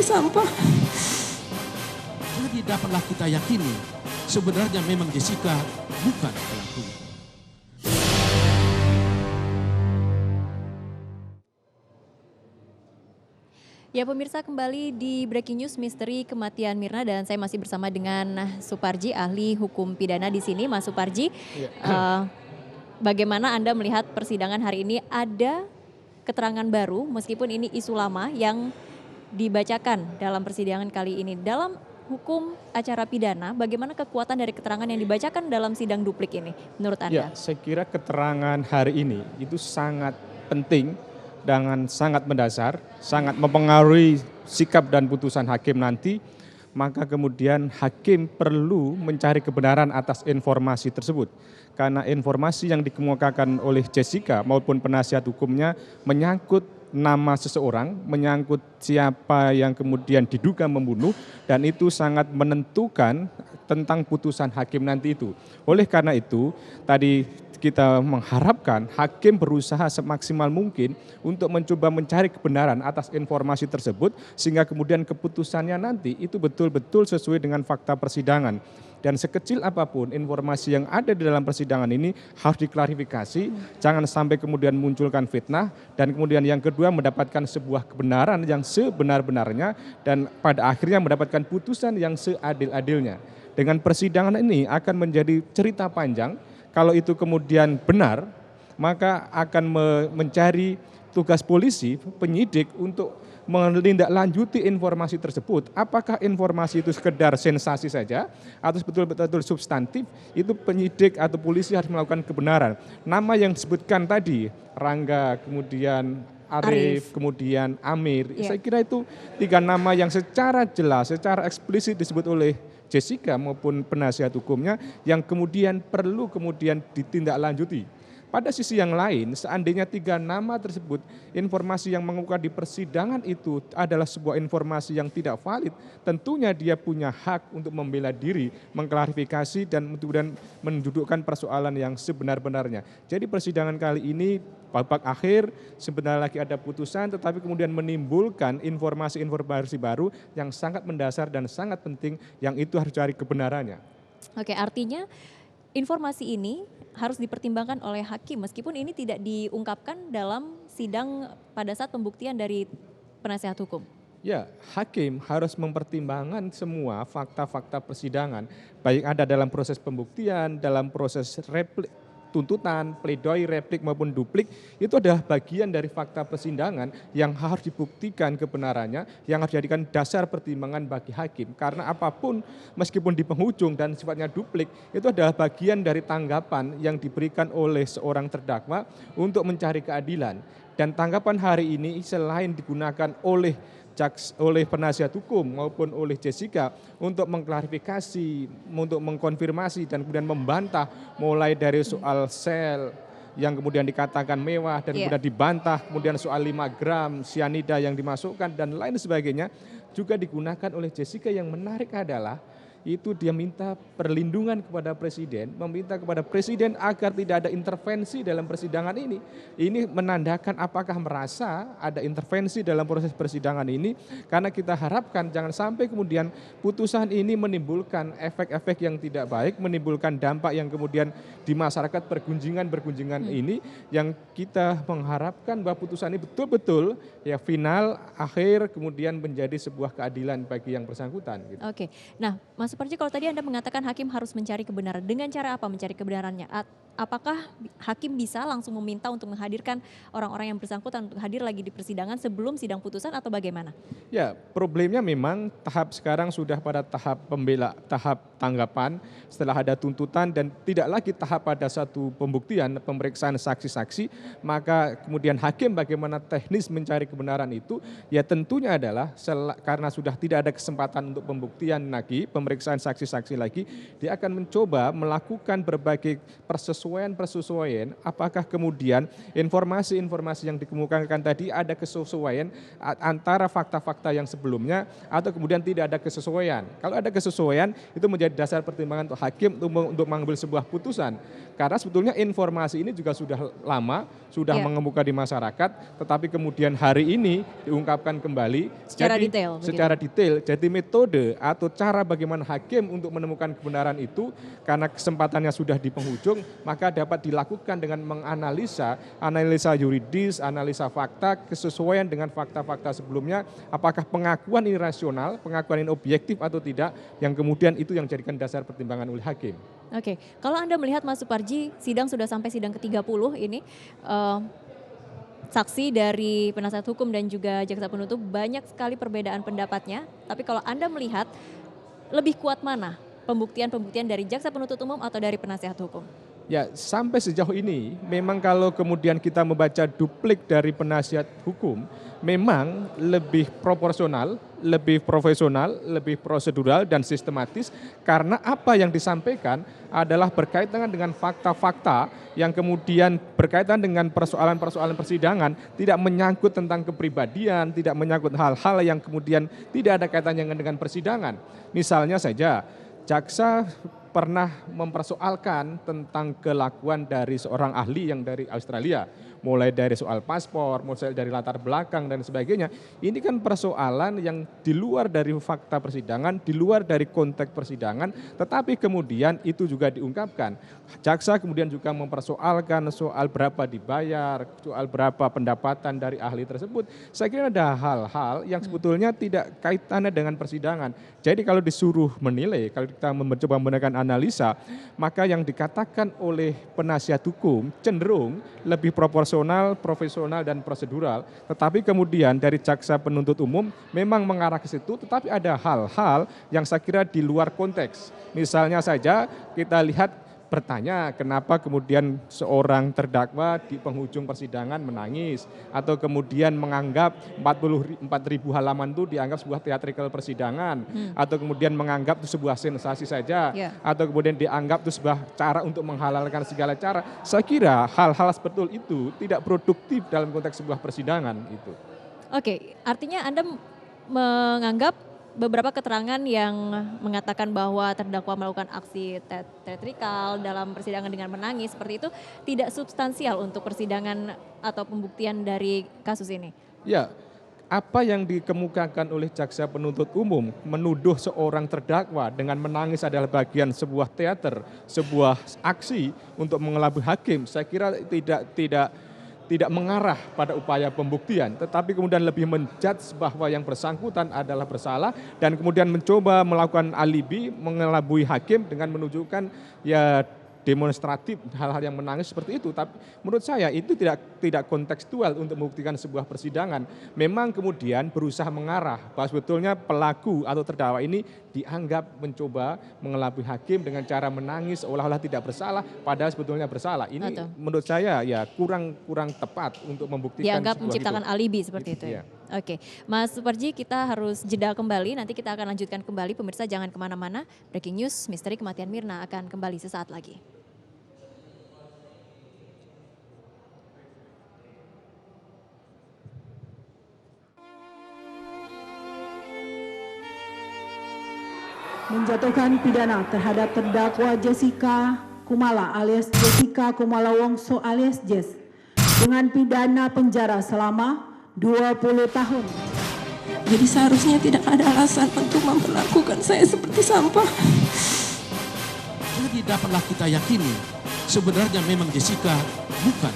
sampah. Jadi dapatlah kita yakini sebenarnya memang Jessica bukan pelakunya. Ya pemirsa, kembali di Breaking News Misteri Kematian Mirna dan saya masih bersama dengan Suparji, ahli hukum pidana di sini. Mas Suparji, bagaimana Anda melihat persidangan hari ini? Ada keterangan baru meskipun ini isu lama yang dibacakan dalam persidangan kali ini. Dalam hukum acara pidana, bagaimana kekuatan dari keterangan yang dibacakan dalam sidang duplik ini menurut Anda? Ya, saya kira keterangan hari ini itu sangat penting dengan sangat mendasar, sangat mempengaruhi sikap dan putusan hakim nanti, maka kemudian hakim perlu mencari kebenaran atas informasi tersebut. Karena informasi yang dikemukakan oleh Jessica maupun penasihat hukumnya menyangkut nama seseorang, menyangkut siapa yang kemudian diduga membunuh, dan itu sangat menentukan tentang putusan hakim nanti itu. Oleh karena itu, tadi kita mengharapkan hakim berusaha semaksimal mungkin untuk mencoba mencari kebenaran atas informasi tersebut sehingga kemudian keputusannya nanti itu betul-betul sesuai dengan fakta persidangan. Dan sekecil apapun informasi yang ada di dalam persidangan ini harus diklarifikasi, jangan sampai kemudian munculkan fitnah, dan kemudian yang kedua mendapatkan sebuah kebenaran yang sebenar-benarnya dan pada akhirnya mendapatkan putusan yang seadil-adilnya. Dengan persidangan ini akan menjadi cerita panjang. Kalau itu kemudian benar, maka akan mencari tugas polisi, penyidik untuk menindaklanjuti informasi tersebut. Apakah informasi itu sekedar sensasi saja atau betul-betul substantif, itu penyidik atau polisi harus melakukan kebenaran. Nama yang disebutkan tadi, Rangga, kemudian Arif, kemudian Amir, saya kira itu 3 nama yang secara jelas, secara eksplisit disebut oleh Jessica maupun penasihat hukumnya yang kemudian perlu ditindaklanjuti. Pada sisi yang lain, seandainya 3 nama tersebut, informasi yang mengungkap di persidangan itu adalah sebuah informasi yang tidak valid, tentunya dia punya hak untuk membela diri, mengklarifikasi dan kemudian mendudukkan persoalan yang sebenar-benarnya. Jadi persidangan kali ini babak akhir, sebentar lagi ada putusan, tetapi kemudian menimbulkan informasi-informasi baru yang sangat mendasar dan sangat penting yang itu harus cari kebenarannya. Oke, artinya informasi ini harus dipertimbangkan oleh hakim meskipun ini tidak diungkapkan dalam sidang pada saat pembuktian dari penasihat hukum. Ya, hakim harus mempertimbangkan semua fakta-fakta persidangan, baik ada dalam proses pembuktian, dalam proses tuntutan, pledoi, replik maupun duplik, itu adalah bagian dari fakta persidangan yang harus dibuktikan kebenarannya, yang harus dijadikan dasar pertimbangan bagi hakim. Karena apapun, meskipun di penghujung dan sifatnya duplik, itu adalah bagian dari tanggapan yang diberikan oleh seorang terdakwa untuk mencari keadilan. Dan tanggapan hari ini selain digunakan oleh penasihat hukum maupun oleh Jessica untuk mengklarifikasi, untuk mengkonfirmasi dan kemudian membantah mulai dari soal sel yang kemudian dikatakan mewah dan kemudian dibantah, kemudian soal 5 gram sianida yang dimasukkan dan lain sebagainya juga digunakan oleh Jessica. Yang menarik adalah itu dia minta perlindungan kepada presiden, meminta kepada presiden agar tidak ada intervensi dalam persidangan ini. Ini menandakan apakah merasa ada intervensi dalam proses persidangan ini, karena kita harapkan jangan sampai kemudian putusan ini menimbulkan efek-efek yang tidak baik, menimbulkan dampak yang kemudian di masyarakat bergunjingan ini, yang kita mengharapkan bahwa putusan ini betul-betul ya final, akhir, kemudian menjadi sebuah keadilan bagi yang bersangkutan. Gitu. Oke, nah Mas Suparji, kalau tadi Anda mengatakan hakim harus mencari kebenaran, dengan cara apa mencari kebenarannya? Apakah hakim bisa langsung meminta untuk menghadirkan orang-orang yang bersangkutan untuk hadir lagi di persidangan sebelum sidang putusan atau bagaimana? Ya, problemnya memang tahap sekarang sudah pada tahap tahap tanggapan setelah ada tuntutan dan tidak lagi tahap pada satu pembuktian, pemeriksaan saksi-saksi, maka kemudian hakim bagaimana teknis mencari kebenaran itu, ya tentunya adalah karena sudah tidak ada kesempatan untuk pembuktian lagi, pemeriksaan pemeriksaan saksi-saksi lagi, dia akan mencoba melakukan berbagai persesuaian, apakah kemudian informasi-informasi yang dikemukakan tadi ada kesesuaian antara fakta-fakta yang sebelumnya atau kemudian tidak ada kesesuaian. Kalau ada kesesuaian itu menjadi dasar pertimbangan untuk hakim untuk mengambil sebuah putusan. Karena sebetulnya informasi ini juga sudah lama, sudah mengemuka di masyarakat, tetapi kemudian hari ini diungkapkan kembali secara detail. Jadi metode atau cara bagaimana hakim untuk menemukan kebenaran itu, karena kesempatannya sudah di penghujung, maka dapat dilakukan dengan menganalisa yuridis, analisa fakta, kesesuaian dengan fakta-fakta sebelumnya, apakah pengakuan ini rasional, pengakuan ini objektif atau tidak, yang kemudian itu yang jadikan dasar pertimbangan oleh hakim. Oke, kalau Anda melihat Mas Suparji, sidang sudah sampai sidang ke-30 ini, saksi dari penasihat hukum dan juga jaksa penuntut banyak sekali perbedaan pendapatnya, tapi kalau Anda melihat lebih kuat mana pembuktian-pembuktian dari jaksa penuntut umum atau dari penasihat hukum? Ya, sampai sejauh ini memang kalau kemudian kita membaca duplik dari penasihat hukum, memang lebih proporsional, lebih profesional, lebih prosedural dan sistematis, karena apa yang disampaikan adalah berkaitan dengan fakta-fakta yang kemudian berkaitan dengan persoalan-persoalan persidangan, tidak menyangkut tentang kepribadian, tidak menyangkut hal-hal yang kemudian tidak ada kaitannya dengan persidangan. Misalnya saja, jaksa pernah mempersoalkan tentang kelakuan dari seorang ahli yang dari Australia, mulai dari soal paspor, mulai dari latar belakang dan sebagainya. Ini kan persoalan yang di luar dari fakta persidangan, di luar dari konteks persidangan, tetapi kemudian itu juga diungkapkan. Jaksa kemudian juga mempersoalkan soal berapa dibayar, soal berapa pendapatan dari ahli tersebut. Saya kira ada hal-hal yang sebetulnya tidak kaitannya dengan persidangan. Jadi kalau disuruh menilai, kalau kita mencoba menekan analisa, maka yang dikatakan oleh penasihat hukum cenderung lebih proporsional, profesional, dan prosedural. Tetapi kemudian dari jaksa penuntut umum memang mengarah ke situ, tetapi ada hal-hal yang saya kira di luar konteks. Misalnya saja kita lihat bertanya kenapa kemudian seorang terdakwa di penghujung persidangan menangis, atau kemudian menganggap 44.000 halaman itu dianggap sebuah theatrical persidangan, atau kemudian menganggap itu sebuah sensasi saja, atau kemudian dianggap itu sebuah cara untuk menghalalkan segala cara. Saya kira hal-hal seperti itu tidak produktif dalam konteks sebuah persidangan itu. Oke, artinya Anda menganggap beberapa keterangan yang mengatakan bahwa terdakwa melakukan aksi teatrikal dalam persidangan dengan menangis seperti itu tidak substansial untuk persidangan atau pembuktian dari kasus ini? Ya, apa yang dikemukakan oleh jaksa penuntut umum menuduh seorang terdakwa dengan menangis adalah bagian sebuah teater, sebuah aksi untuk mengelabui hakim, saya kira tidak mengarah pada upaya pembuktian, tetapi kemudian lebih menjudge bahwa yang bersangkutan adalah bersalah dan kemudian mencoba melakukan alibi, mengelabui hakim dengan menunjukkan ya demonstratif hal-hal yang menangis seperti itu. Tapi menurut saya itu tidak kontekstual untuk membuktikan sebuah persidangan. Memang kemudian berusaha mengarah bahwa sebetulnya pelaku atau terdakwa ini dianggap mencoba mengelabui hakim dengan cara menangis seolah-olah tidak bersalah padahal sebetulnya bersalah. Ini menurut saya ya kurang tepat untuk membuktikan. Dianggap menciptakan alibi seperti itu. Ya. Oke, Mas Suparji, kita harus jeda kembali. Nanti kita akan lanjutkan kembali. Pemirsa jangan kemana-mana. Breaking news, misteri kematian Mirna akan kembali sesaat lagi. Menjatuhkan pidana terhadap terdakwa Jessica Kumala alias Jessica Kumala Wongso alias Jess dengan pidana penjara selama 20 tahun. Jadi seharusnya tidak ada alasan untuk memperlakukan saya seperti sampah. Jadi dapatlah kita yakini sebenarnya memang Jessica bukan